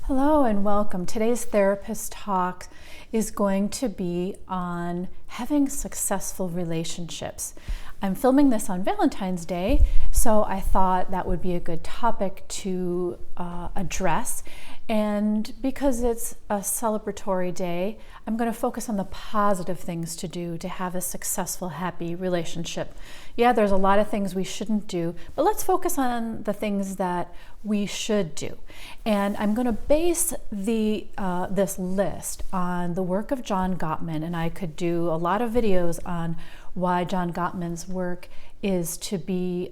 Hello and welcome. Today's therapist talk is going to be on having successful relationships. I'm filming this on Valentine's Day, so I thought that would be a good topic to address. And because it's a celebratory day, I'm going to focus on the positive things to do to have a successful, happy relationship. Yeah, there's a lot of things we shouldn't do, but let's focus on the things that we should do. And I'm going to base this list on the work of John Gottman, and I could do a lot of videos on why John Gottman's work is to be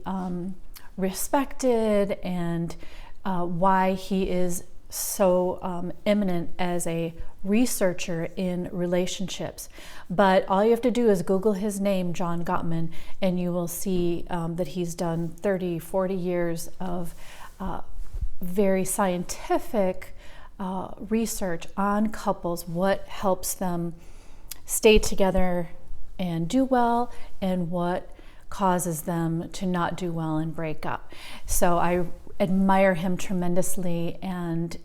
respected and why he is so eminent as a researcher in relationships. But all you have to do is Google his name, John Gottman, and you will see that he's done 30, 40 years of very scientific research on couples, what helps them stay together and do well, and what causes them to not do well and break up. So I admire him tremendously, and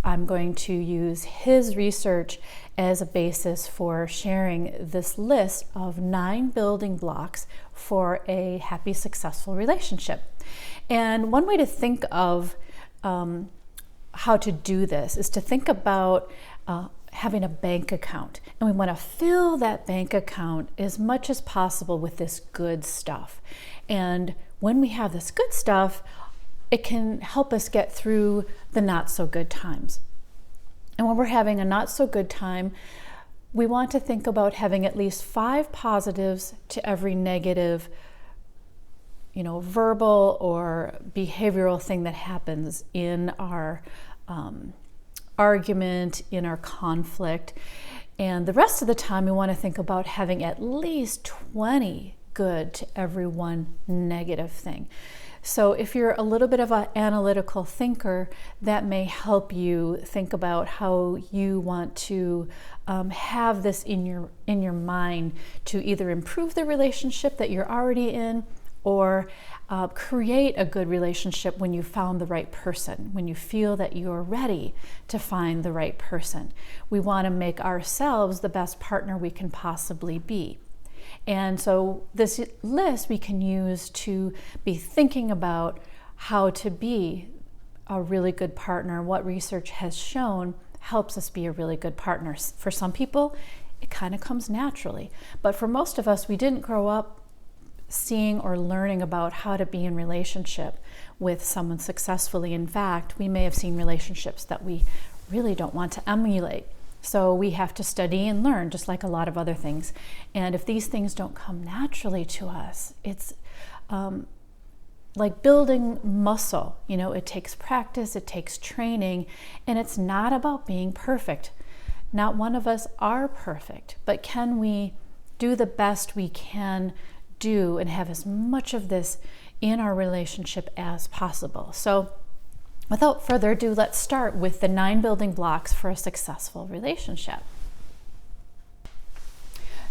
I'm going to use his research as a basis for sharing this list of 9 building blocks for a happy, successful relationship. And one way to think of how to do this is to think about having a bank account, and we want to fill that bank account as much as possible with this good stuff. And when we have this good stuff, it can help us get through the not so good times. And when we're having a not so good time, we want to think about having at least 5 positives to every negative, verbal or behavioral thing that happens in our argument, in our conflict. And the rest of the time, we want to think about having at least 20 good to every one negative thing. So if you're a little bit of an analytical thinker, that may help you think about how you want to have this in your mind to either improve the relationship that you're already in, or create a good relationship when you found the right person, when you feel that you're ready to find the right person. We want to make ourselves the best partner we can possibly be. And so this list we can use to be thinking about how to be a really good partner. What research has shown helps us be a really good partner. For some people, it kind of comes naturally. But for most of us, we didn't grow up seeing or learning about how to be in relationship with someone successfully. In fact, we may have seen relationships that we really don't want to emulate. So we have to study and learn, just like a lot of other things. And if these things don't come naturally to us, it's like building muscle. It takes practice, it takes training, and it's not about being perfect. Not one of us are perfect, but can we do the best we can do and have as much of this in our relationship as possible? So without further ado, let's start with the 9 building blocks for a successful relationship.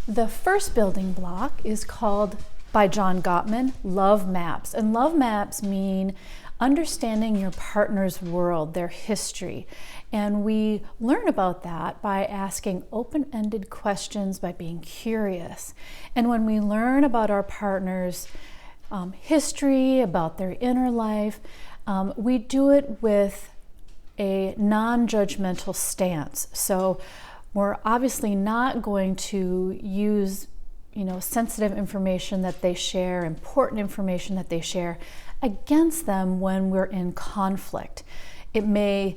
The first building block is called, by John Gottman, love maps. And love maps mean understanding your partner's world, their history. And we learn about that by asking open-ended questions, by being curious. And when we learn about our partner's history, about their inner life, we do it with a non-judgmental stance. So we're obviously not going to use, sensitive information that they share, important information that they share, against them when we're in conflict. It may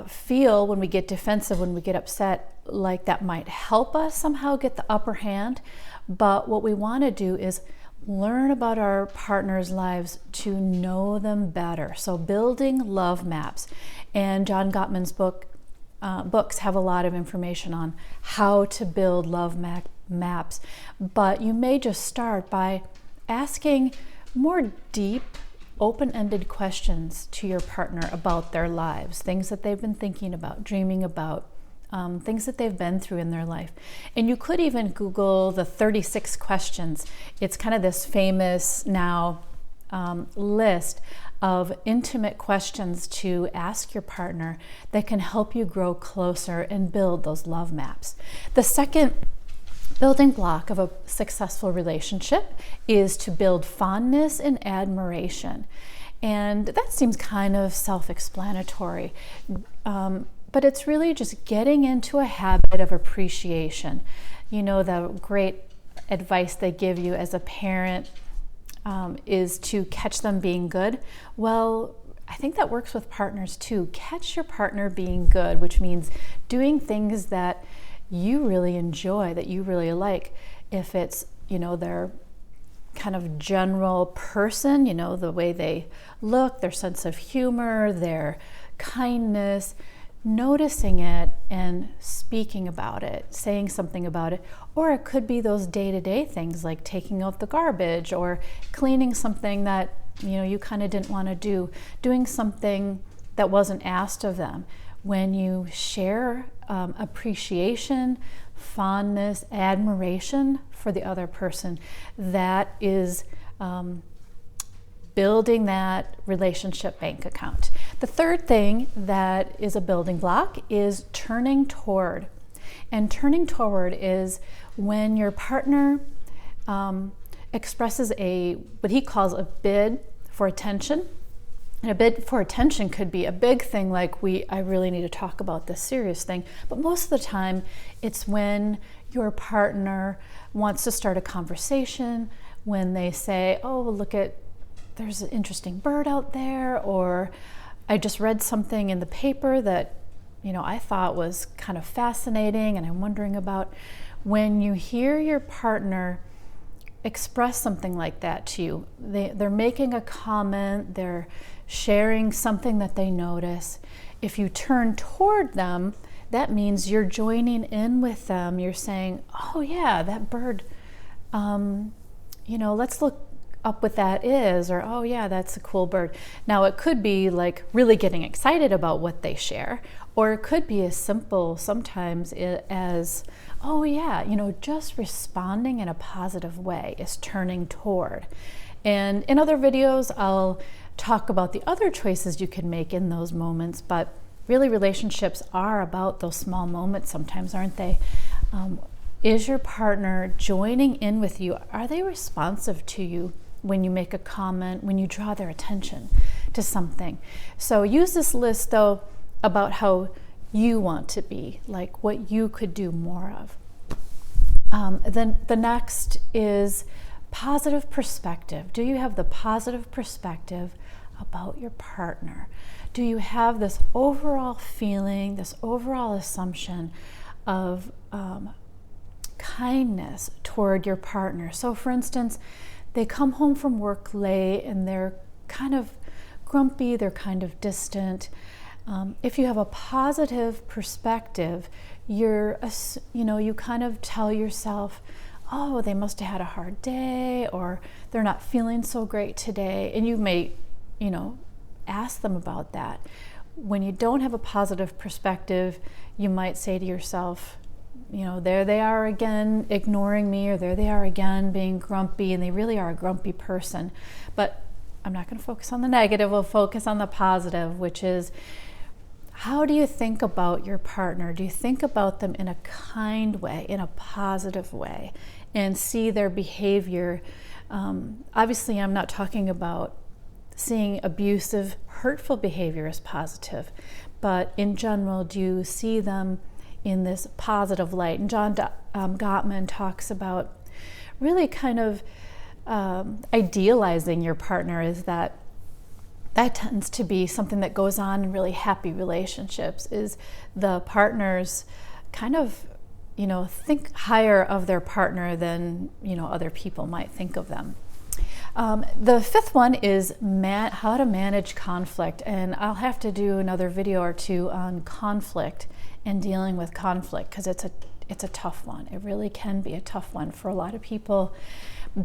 feel, when we get defensive, when we get upset, like that might help us somehow get the upper hand. But what we want to do is learn about our partner's lives to know them better. So building love maps. And John Gottman's books have a lot of information on how to build love maps. But you may just start by asking more deep, open-ended questions to your partner about their lives, things that they've been thinking about, dreaming about, things that they've been through in their life. And you could even Google the 36 questions. It's kind of this famous now list of intimate questions to ask your partner that can help you grow closer and build those love maps. The second building block of a successful relationship is to build fondness and admiration. And that seems kind of self-explanatory, but it's really just getting into a habit of appreciation. You know, the great advice they give you as a parent is to catch them being good. Well, I think that works with partners too. Catch your partner being good, which means doing things that you really enjoy, that you really like. If it's, you know, their kind of general person, you know, the way they look, their sense of humor, their kindness, noticing it and speaking about it, saying something about it. Or it could be those day-to-day things like taking out the garbage or cleaning something that, you know, you kind of didn't want to do, doing something that wasn't asked of them. When you share appreciation, fondness, admiration for the other person, that is building that relationship bank account. The third thing that is a building block is turning toward. And turning toward is when your partner expresses what he calls a bid for attention. And a bid for attention could be a big thing like, I really need to talk about this serious thing. But most of the time, it's when your partner wants to start a conversation, when they say, oh, look there's an interesting bird out there, or I just read something in the paper that, you know, I thought was kind of fascinating and I'm wondering about. When you hear your partner express something like that to you, they're making a comment, they're sharing something that they notice. If you turn toward them, that means you're joining in with them. You're saying, oh yeah, that bird, you know, let's look up what that is, or oh yeah, that's a cool bird. Now it could be like really getting excited about what they share, or it could be as simple sometimes as, oh yeah, you know, just responding in a positive way is turning toward. And in other videos, I'll talk about the other choices you can make in those moments, but really relationships are about those small moments sometimes, aren't they? Is your partner joining in with you? Are they responsive to you when you make a comment, when you draw their attention to something? So use this list though about how you want to be, like what you could do more of. Then the next is positive perspective. Do you have the positive perspective about your partner? Do you have this overall feeling, this overall assumption of kindness toward your partner? So for instance, they come home from work late and they're kind of grumpy, they're kind of distant. If you have a positive perspective, you kind of tell yourself, oh, they must have had a hard day, or they're not feeling so great today. And you may, you know, ask them about that. When you don't have a positive perspective, you might say to yourself, you know, there they are again ignoring me, or there they are again being grumpy, and they really are a grumpy person. But I'm not going to focus on the negative, we'll focus on the positive, which is, how do you think about your partner? Do you think about them in a kind way, in a positive way, and see their behavior? Obviously, I'm not talking about seeing abusive, hurtful behavior as positive, but in general, do you see them in this positive light? And John Gottman talks about really kind of idealizing your partner, is that tends to be something that goes on in really happy relationships, is the partners kind of, you know, think higher of their partner than, you know, other people might think of them. The fifth one is how to manage conflict, and I'll have to do another video or two on conflict and dealing with conflict, because it's a tough one. It really can be a tough one for a lot of people.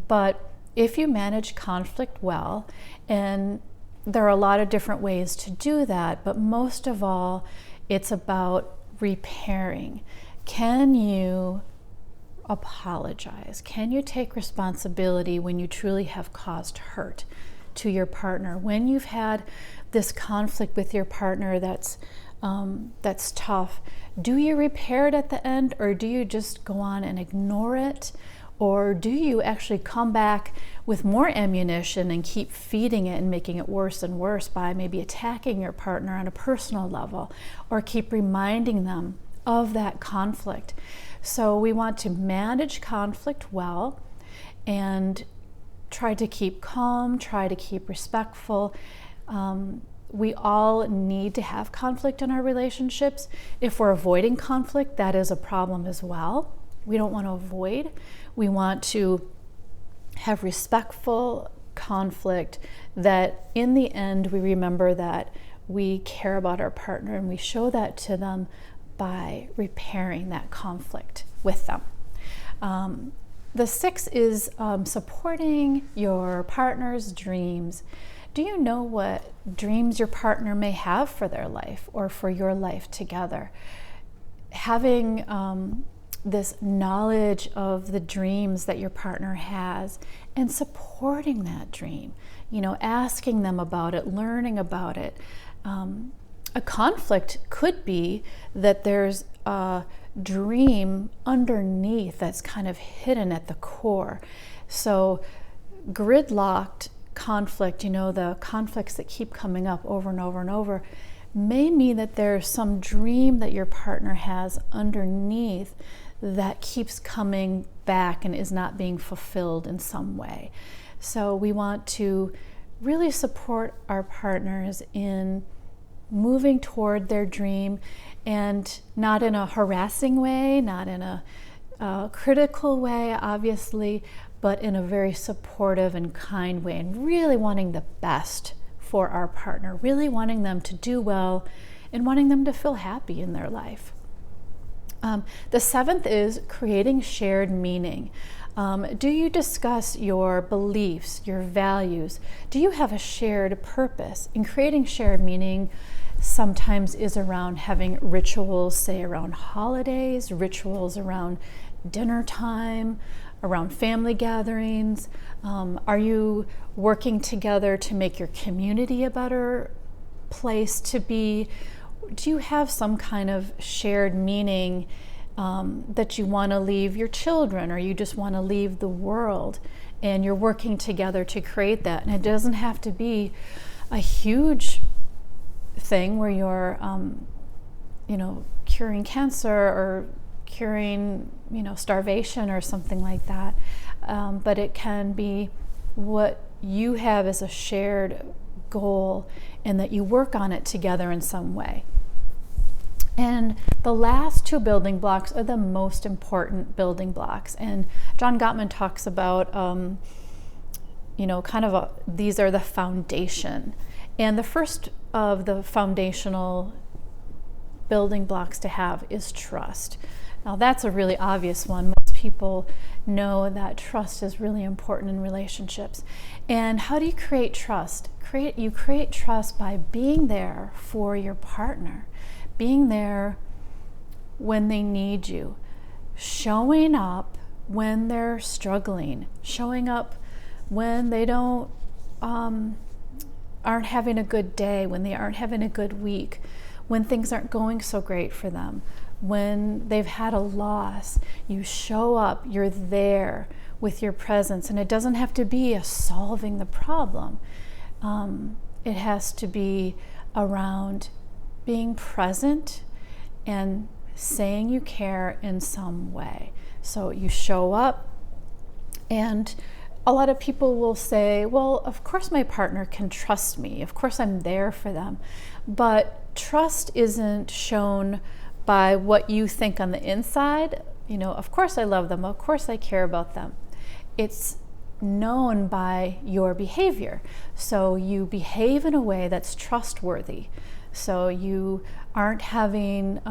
But if you manage conflict well, and there are a lot of different ways to do that, but most of all, it's about repairing. Can you apologize? Can you take responsibility when you truly have caused hurt to your partner. When you've had this conflict with your partner that's tough, do you repair it at the end, or do you just go on and ignore it? Or do you actually come back with more ammunition and keep feeding it and making it worse and worse by maybe attacking your partner on a personal level, or keep reminding them of that conflict? So we want to manage conflict well and try to keep calm, try to keep respectful. We all need to have conflict in our relationships. If we're avoiding conflict, that is a problem as well. We don't want to avoid. We want to have respectful conflict that in the end we remember that we care about our partner, and we show that to them by repairing that conflict with them. The 6 is supporting your partner's dreams. Do you know what dreams your partner may have for their life or for your life together? Having this knowledge of the dreams that your partner has and supporting that dream, asking them about it, learning about it. A conflict could be that there's a dream underneath that's kind of hidden at the core. So gridlocked conflict, the conflicts that keep coming up over and over and over, may mean that there's some dream that your partner has underneath that keeps coming back and is not being fulfilled in some way. So we want to really support our partners in moving toward their dream, and not in a harassing way, not in a critical way, obviously, but in a very supportive and kind way, and really wanting the best for our partner, really wanting them to do well and wanting them to feel happy in their life. The 7th is creating shared meaning. Do you discuss your beliefs, your values? Do you have a shared purpose? In creating shared meaning, sometimes is around having rituals, say around holidays, rituals around dinner time, around family gatherings. Are you working together to make your community a better place to be? Do you have some kind of shared meaning that you want to leave your children, or you just want to leave the world, and you're working together to create that? And it doesn't have to be a huge thing where you're curing cancer or curing starvation or something like that, but it can be what you have as a shared goal, and that you work on it together in some way. And the last 2 building blocks are the most important building blocks, and John Gottman talks about these are the foundation. And the first of the foundational building blocks to have is trust. Now that's a really obvious one. Most people know that trust is really important in relationships. And how do you create trust? You create trust by being there for your partner, being there when they need you, showing up when they're struggling, showing up when they aren't having a good day, when they aren't having a good week, when things aren't going so great for them, when they've had a loss. You show up, you're there with your presence, and it doesn't have to be a solving the problem. It has to be around being present and saying you care in some way. So you show up, and a lot of people will say, well, of course my partner can trust me. Of course I'm there for them. But trust isn't shown by what you think on the inside. Of course I love them. Of course I care about them. It's known by your behavior. So you behave in a way that's trustworthy. So you aren't having,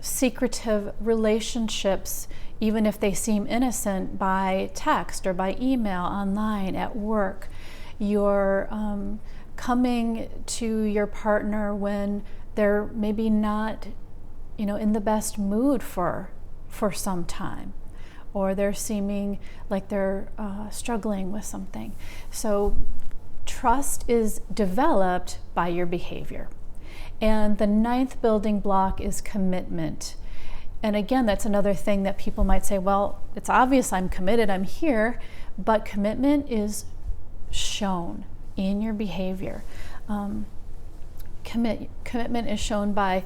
secretive relationships, even if they seem innocent, by text or by email, online, at work. You're coming to your partner when they're maybe not, in the best mood for some time. or they're seeming like they're struggling with something. So trust is developed by your behavior. And the 9th building block is commitment. And again, that's another thing that people might say, well, it's obvious I'm committed, I'm here, but commitment is shown in your behavior. Commitment is shown by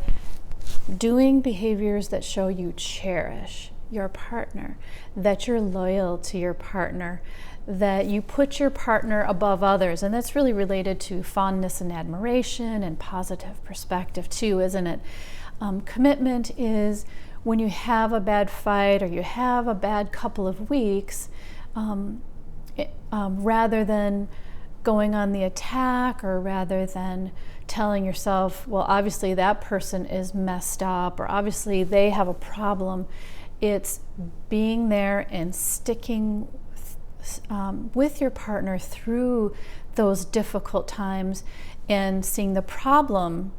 doing behaviors that show you cherish your partner, that you're loyal to your partner, that you put your partner above others. And that's really related to fondness and admiration and positive perspective too, isn't it? Commitment is when you have a bad fight or you have a bad couple of weeks, rather than going on the attack, or rather than telling yourself, well, obviously that person is messed up, or obviously they have a problem. It's being there and sticking with your partner through those difficult times and seeing the problem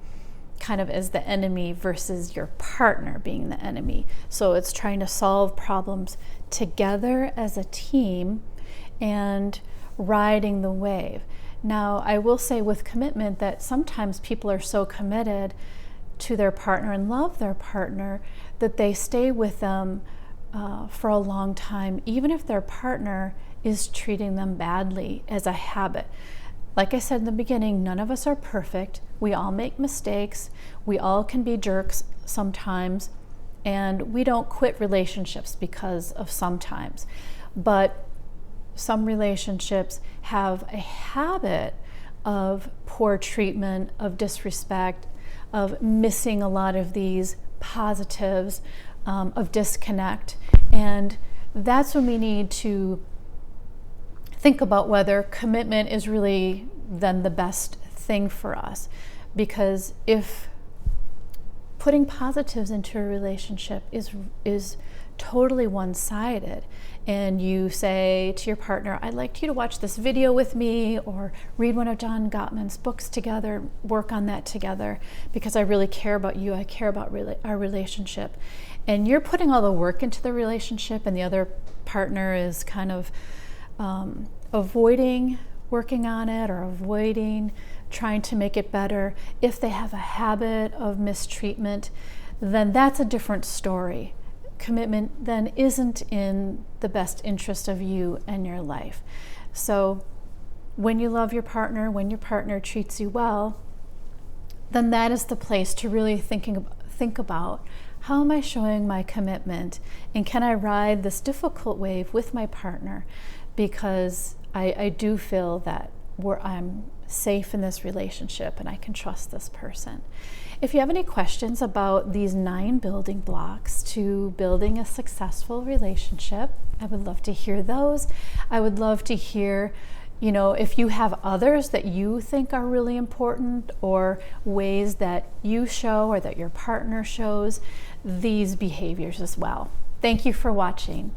kind of as the enemy versus your partner being the enemy. So it's trying to solve problems together as a team and riding the wave. Now, I will say with commitment that sometimes people are so committed to their partner and love their partner that they stay with them for a long time, even if their partner is treating them badly as a habit. Like I said in the beginning, none of us are perfect. We all make mistakes. We all can be jerks sometimes, and we don't quit relationships because of sometimes. But some relationships have a habit of poor treatment, of disrespect, of missing a lot of these positives, of disconnect. And that's when we need to think about whether commitment is really then the best thing for us. Because if putting positives into a relationship is totally one-sided, and you say to your partner, I'd like you to watch this video with me, or read one of John Gottman's books together, work on that together, because I really care about you, I care about our relationship. And you're putting all the work into the relationship, and the other partner is kind of avoiding working on it, or avoiding trying to make it better. If they have a habit of mistreatment, then that's a different story. Commitment then isn't in the best interest of you and your life. So when you love your partner, when your partner treats you well, then that is the place to really think about, how am I showing my commitment, and can I ride this difficult wave with my partner, because I do feel that I'm safe in this relationship and I can trust this person. If you have any questions about these 9 building blocks to building a successful relationship, I would love to hear those. I would love to hear, if you have others that you think are really important, or ways that you show or that your partner shows these behaviors as well. Thank you for watching.